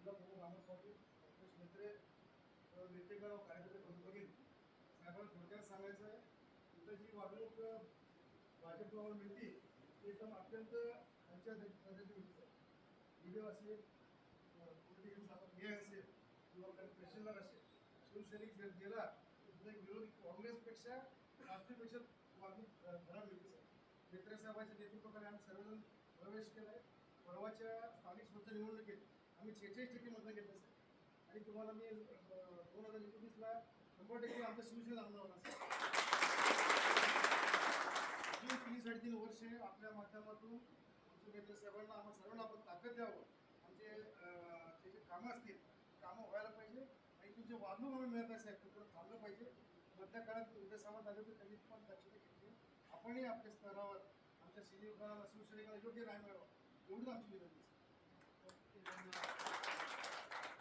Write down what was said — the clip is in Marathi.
जिल्हा प्रमुख अहमद पाटील, संतोष मित्रे, नेतेगाव कार्यकर्ते बंधू साहेबांना थोडक्यात सांगायचं आहे. इथं जी वागणूक भाजपला मिळते ती एकदम अत्यंत खालच्या पद्धतीने मिळते. व्हिडिओ असेल, पॉलिटिकल हे असेल किंवा काही तहसीलदार असेल, शिवसैनिक जर गेला तर एक विरोधी काँग्रेसपेक्षा राष्ट्रीयपेक्षा वागणूक खराब मिळते. नेत्रे साहेबांच्या नेतृत्वाखाली आम्ही सर्वजण प्रवेश केला आहे. परवाच्या स्थानिक स्वतंत्र निवडणुकीत आम्ही 46% मतदान घेतलं असेल आणि तुम्हाला मी 2019ला 100% आमच्या शिवसेना आमदार असेल. 3-3.5 वर्ष आपल्या माध्यमातून आमच्या नेते साहेबांना आम्हाला सर्वांना आपण ताकद द्यावं. आमचे जे कामं असतील कामं व्हायला पाहिजे आणि तुमचे वागणूक आम्ही मिळत आहे साहेब थोडं थांबलं पाहिजे. मधल्या काळात उद्या सामंत आले तर त्यांनी पण दक्षता घेतली. आपणही आपल्या स्तरावर आमच्या शिवसैनिकांना योग्य न्याय मिळावा एवढीच आमची विनंती.